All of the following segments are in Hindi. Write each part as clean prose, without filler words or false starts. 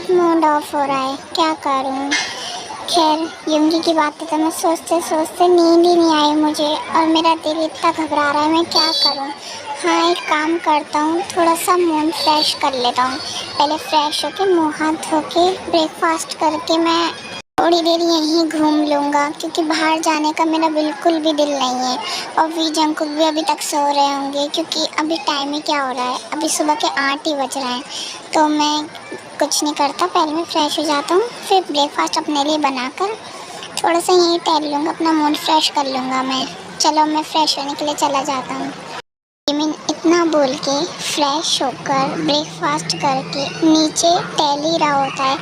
बहुत मूड ऑफ हो रहा है, क्या करूं। खैर, युंगी की बातें तो मैं सोचते सोचते नींद ही नहीं आई मुझे, और मेरा दिल इतना घबरा रहा है, मैं क्या करूं। हाँ, एक काम करता हूँ, थोड़ा सा मूड फ्रेश कर लेता हूँ। पहले फ्रेश होके मुँह हाथ धो के ब्रेकफास्ट करके मैं थोड़ी देर यहीं घूम लूँगा, क्योंकि बाहर जाने का मेरा बिल्कुल भी दिल नहीं है। और वी जंकुक भी अभी तक सो रहे होंगे, क्योंकि अभी टाइम ही क्या हो रहा है, अभी सुबह के 8 ही बज रहे हैं। तो मैं कुछ नहीं करता, पहले मैं फ़्रेश हो जाता हूँ, फिर ब्रेकफास्ट अपने लिए बनाकर थोड़ा सा यहीं टहल लूँगा, अपना मूड फ्रेश कर लूँगा मैं। चलो, मैं फ़्रेश होने के लिए चला जाता हूँ। जिमिन इतना बोल के फ्रेश होकर ब्रेकफास्ट करके नीचे टहल ही रहा होता है,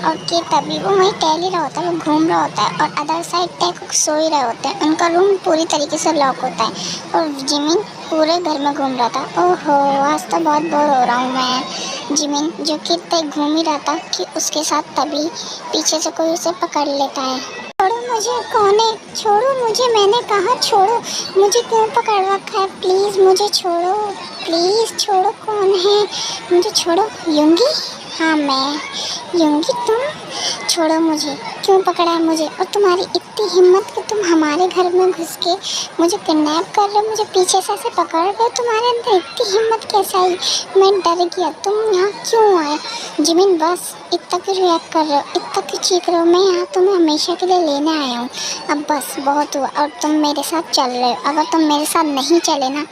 और कि तभी वो वहीं टहल ही रहा होता है, वो घूम रहा होता है, और अदर साइड टैकुक सो ही रहे होते हैं। उनका रूम पूरी तरीके से लॉक होता है, और जिमिन पूरे घर में घूम रहा था। ओहो, आज तो बहुत बोर हो रहा हूँ मैं। जिमिन जो कि इतना घूम ही रहा था कि उसके साथ तभी पीछे से कोई उसे पकड़ लेता है। छोड़ो मुझे, कौन है? छोड़ो मुझे, मैंने कहा छोड़ो मुझे, क्यों पकड़ रखा है? प्लीज़ मुझे छोड़ो, प्लीज़ छोड़ो, कौन है? मुझे छोड़ो। युंगी? हाँ, मैं युंगी। तुम छोड़ो मुझे, क्यों पकड़ा है मुझे? और तुम्हारी इतनी हिम्मत कि तुम हमारे घर में घुस के मुझे किडनैप कर रहे हो, मुझे पीछे से ऐसे पकड़ रहे हो, तुम्हारे अंदर इतनी हिम्मत कैसे आई? मैं डर गया, तुम यहाँ क्यों आए? जिमिन, बस इतना क्यों रिएक्ट कर रहे हो, इतना क्यों चीख रहे हो? मैं यहाँ तुम्हें हमेशा के लिए लेने आया हूँ, अब बस बहुत हुआ। और तुम मेरे साथ चल रहे हो, अगर तुम मेरे साथ नहीं चले ना,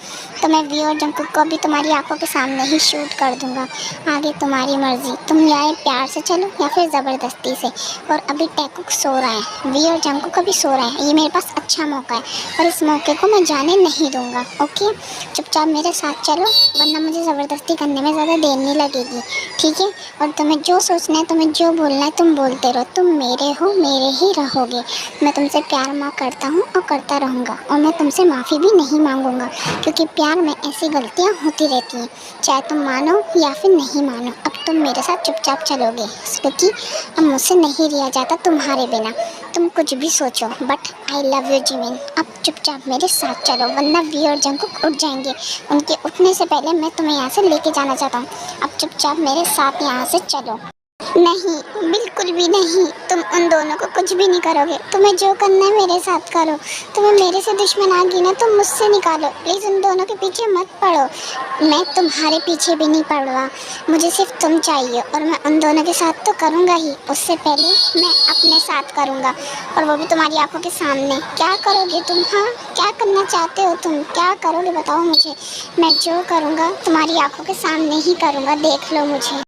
तो मैं वी और जंकुक को भी तुम्हारी आंखों के सामने ही शूट कर दूंगा। आगे तुम्हारी मर्जी, तुम या प्यार से चलो या फिर ज़बरदस्ती से। और अभी टैकुक सो रहा है, वी और जंकुक अभी सो रहे हैं, ये मेरे पास अच्छा मौका है, और इस मौके को मैं जाने नहीं दूंगा। ओके, चुपचाप मेरे साथ चलो, वरना मुझे ज़बरदस्ती करने में ज़्यादा देर नहीं लगेगी, ठीक है? और तुम्हें जो सोचना है, तुम्हें जो बोलना है, तुम बोलते रहो, तुम मेरे हो, मेरे ही रहोगे। मैं तुमसे प्यार माँ करता हूँ और करता रहूँगा, और मैं तुमसे माफ़ी भी नहीं मांगूंगा, क्योंकि प्यार में ऐसी गलतियाँ होती रहती हैं, चाहे तुम मानो या फिर नहीं मानो। अब तुम मेरे साथ चुपचाप चलोगे, क्योंकि अब मुझसे नहीं रिया जाता तुम्हारे बिना। तुम कुछ भी सोचो, but I love you Jimin. अब चुपचाप मेरे साथ चलो, वरना वी और जंकुक उठ जाएंगे। उनके उठने से पहले मैं तुम्हें यहाँ से लेके जाना चाहता हूँ। अब चुपचाप मेरे साथ यहाँ से चलो। नहीं, बिल्कुल भी नहीं, तुम उन दोनों को कुछ भी नहीं करोगे। तुम्हें जो करना है मेरे साथ करो। तुम्हें मेरे से दुश्मनागी ना, तुम मुझसे निकालो। प्लीज़ उन दोनों के पीछे मत पड़ो, मैं तुम्हारे पीछे भी नहीं पड़ रहा। मुझे सिर्फ तुम चाहिए, और मैं उन दोनों के साथ तो करूँगा ही, उससे पहले मैं अपने साथ करूँगा, और वो भी तुम्हारी आंखों के सामने। क्या करोगे तुम? हाँ, क्या करना चाहते हो तुम? क्या करोगे बताओ मुझे। मैं जो करूँगा तुम्हारी आंखों के सामने ही करूँगा, देख लो मुझे।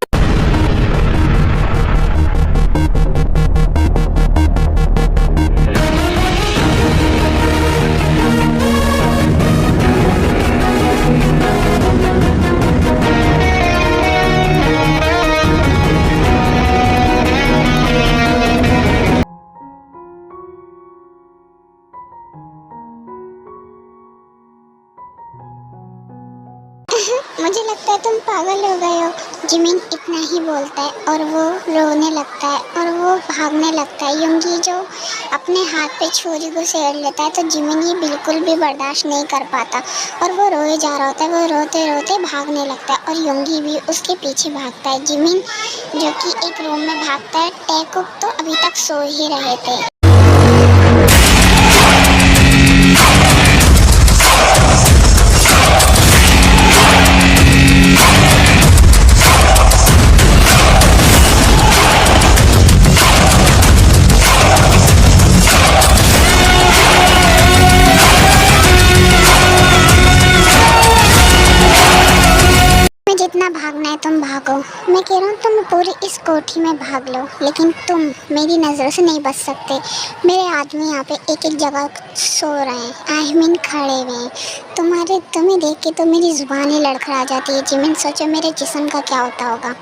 मुझे लगता है तुम पागल हो गए हो। जिमिन इतना ही बोलता है, और वो रोने लगता है, और वो भागने लगता है। युंगी जो अपने हाथ पे छुरी को सेड़ लेता है, तो जिमिन ये बिल्कुल भी बर्दाश्त नहीं कर पाता, और वो रोए जा रहा होता है। वो रोते रोते भागने लगता है, और युंगी भी उसके पीछे भागता है। जिमिन जो कि एक रूम में भागता है। टैकुक तो अभी तक सो ही रहे थे। जितना भागना है तुम भागो, मैं कह रहा हूँ तुम पूरी इस कोठी में भाग लो, लेकिन तुम मेरी नज़रों से नहीं बच सकते। मेरे आदमी यहाँ पे एक एक जगह सो रहे हैं, आई मीन खड़े हुए हैं। तुम्हें देख के तो मेरी ज़ुबान ही लड़खड़ा जाती है। जिमिन, सोचो मेरे जिस्म का क्या होता होगा।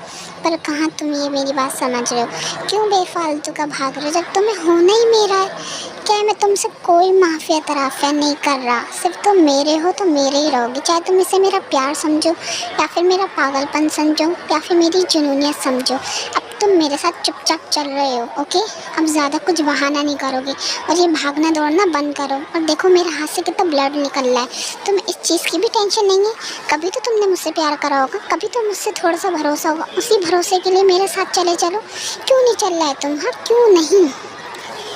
पर कहाँ तुम ये मेरी बात समझ रहे हो? क्यों बेफालतू का भाग रहे हो, जब तुम्हें होना ही मेरा है। क्या मैं तुमसे कोई माफिया तराफिया नहीं कर रहा, सिर्फ तुम मेरे हो तो मेरे ही रहोगे। चाहे तुम इसे मेरा प्यार समझो, या फिर मेरा पागलपन समझो, या फिर मेरी जुनूनियत समझो। अब तुम मेरे साथ चुपचाप चल रहे हो, ओके? अब ज़्यादा कुछ बहाना नहीं करोगे और ये भागना दौड़ना बंद करो। और देखो मेरे हाथ से कितना ब्लड निकल रहा है, तुम्हें इस चीज़ की भी टेंशन नहीं है? कभी तो तुमने मुझसे प्यार करा होगा, कभी तो मुझसे थोड़ा सा भरोसा होगा, उसी भरोसे के लिए मेरे साथ चले चलो। क्यों नहीं चल रहा है तुम? हाँ क्यों नहीं?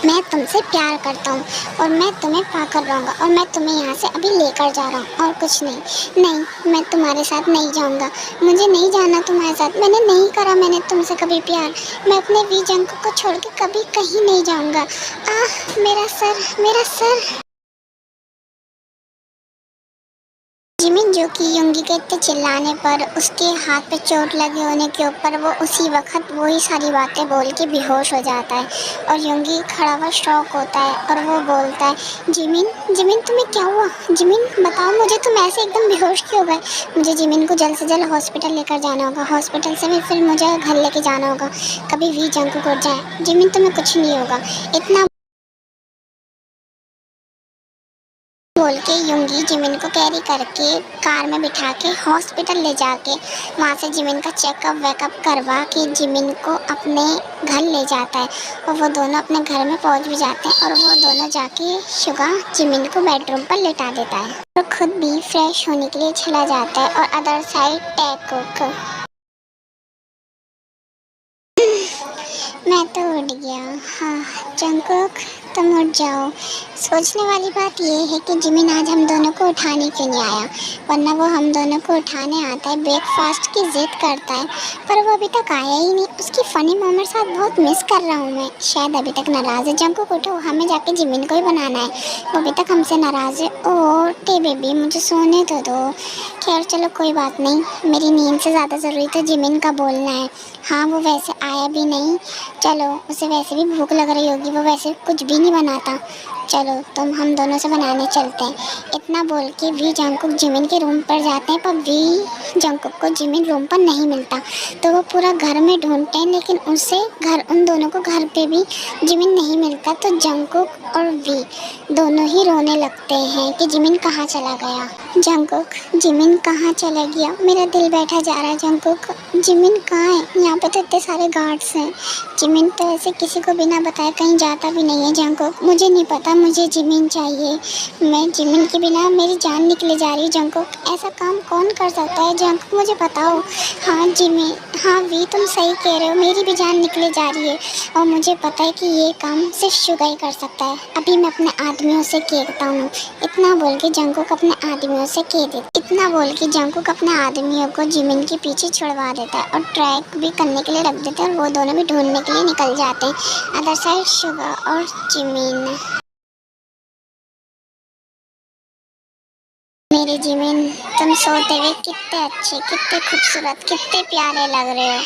मैं तुमसे प्यार करता हूँ और मैं तुम्हें पाकर रहूँगा और मैं तुम्हें यहाँ से अभी लेकर जा रहा हूँ और कुछ नहीं। नहीं, मैं तुम्हारे साथ नहीं जाऊँगा, मुझे नहीं जाना तुम्हारे साथ। मैंने नहीं करा मैंने तुमसे कभी प्यार। मैं अपने वी जंकु को छोड़ के कभी कहीं नहीं जाऊँगा। मेरा सर, मेरा सर। जिमिन, जो कि योंगी के इतने चिल्लाने पर उसके हाथ पे चोट लगे होने के ऊपर वो उसी वक्त वही सारी बातें बोल के बेहोश हो जाता है और योंगी खड़ा हुआ शॉक होता है और वो बोलता है, जिमिन, जिमिन तुम्हें क्या हुआ? जिमिन बताओ मुझे, तुम ऐसे एकदम बेहोश क्यों हो गए? मुझे जिमिन को जल्द से जल्द हॉस्पिटल लेकर जाना होगा, हॉस्पिटल से फिर मुझे घर लेके जाना होगा, कभी वी जंकु को जाए। जिमिन तुम्हें कुछ नहीं होगा। इतना बोल के योंगी जिमिन को कैरी करके कार में बिठा के हॉस्पिटल ले जाके वहाँ से जिमिन का चेकअप वेकअप करवा के जिमिन को अपने घर ले जाता है और वो दोनों अपने घर में पहुँच भी जाते हैं और वो दोनों जाके शुगा जिमिन को बेडरूम पर लेटा देता है और खुद भी फ्रेश होने के लिए चला जाता है। और अदर साइड टैकुक, मैं तो उठ गया। हाँ जंकुक, तुम उठ जाओ। सोचने वाली बात यह है कि जिमिन आज हम दोनों को उठाने क्यों नहीं आया, वरना वो हम दोनों को उठाने आता है, ब्रेकफास्ट की जिद करता है, पर वो अभी तक आया ही नहीं। उसकी फ़नी मोमेंट्स साथ बहुत मिस कर रहा हूँ मैं। शायद अभी तक नाराज़ है। जंकुक उठो, हमें जाके जिमिन को ही बनाना है, वो अभी तक हमसे नाराज़ है। ओह टे बेबी, मुझे सोने तो दो। खैर चलो कोई बात नहीं, मेरी नींद से ज़्यादा ज़रूरी तो जिमिन का बोलना है। हाँ वो वैसे आया भी नहीं, चलो उसे वैसे भी भूख लग रही होगी, वो वैसे कुछ भी नहीं बनाता, चलो तुम हम दोनों से बनाने चलते हैं। इतना बोल के वी जंकुक जिमिन के रूम पर जाते हैं, पर वी जंकुक को जिमिन रूम पर नहीं मिलता, तो वो पूरा घर में ढूंढते हैं, लेकिन उसे उन दोनों को घर पे भी जिमिन नहीं मिलता। तो जंकुक और वी दोनों ही रोने लगते हैं कि जिमिन कहाँ चला गया। जंकुक, जिमिन कहाँ चला गया? मेरा दिल बैठा जा रहा है। जंकुक, जिमिन कहाँ है? यहाँ पे तो इतने सारे गार्ड्स हैं। जिमिन तो ऐसे किसी को बिना बताए कहीं जाता भी नहीं है। जंकुक, मुझे नहीं पता, मुझे जिमिन चाहिए। मैं जिमिन के बिना मेरी जान निकले जा रही है। जंकुक, ऐसा काम कौन कर सकता है? जंकुक मुझे बताओ। हाँ जिमिन, हाँ वी तुम सही कह रहे हो, मेरी भी जान निकले जा रही है और मुझे पता है कि ये काम सिर्फ शुगा ही कर सकता है। अभी मैं अपने आदमियों से कहता हूँ। इतना बोल के जंकुक अपने आदमियों से कह देता, इतना बोल के जंकुक अपने आदमियों को जिमिन के पीछे छुड़वा देता है और ट्रैक भी करने के लिए रख देता है और वो दोनों भी ढूंढने के लिए निकल जाते हैं। अदर साइड शुगा और जिमिन। मेरे जिमिन, तुम सोते हुए कितने अच्छे, कितने खूबसूरत, कितने प्यारे लग रहे हो।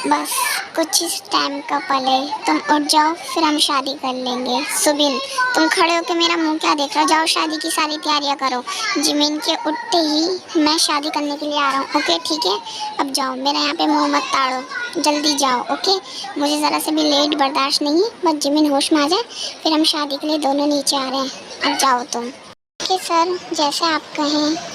बस कुछ इस टाइम का पल है, तुम उठ जाओ फिर हम शादी कर लेंगे। सुबिन, तुम खड़े होकर मेरा मुंह क्या देख रहे हो? जाओ शादी की सारी तैयारियां करो। जिमिन के उठते ही मैं शादी करने के लिए आ रहा हूँ, ओके ठीक है? अब जाओ, मेरा यहाँ पे मुंह मत ताड़ो, जल्दी जाओ, ओके? मुझे ज़रा से भी लेट बर्दाश्त नहीं है, बस जिमिन होश में आ जाए फिर हम शादी के लिए दोनों नीचे आ रहे हैं। अब जाओ तुम। ओके सर, जैसे आप कहें।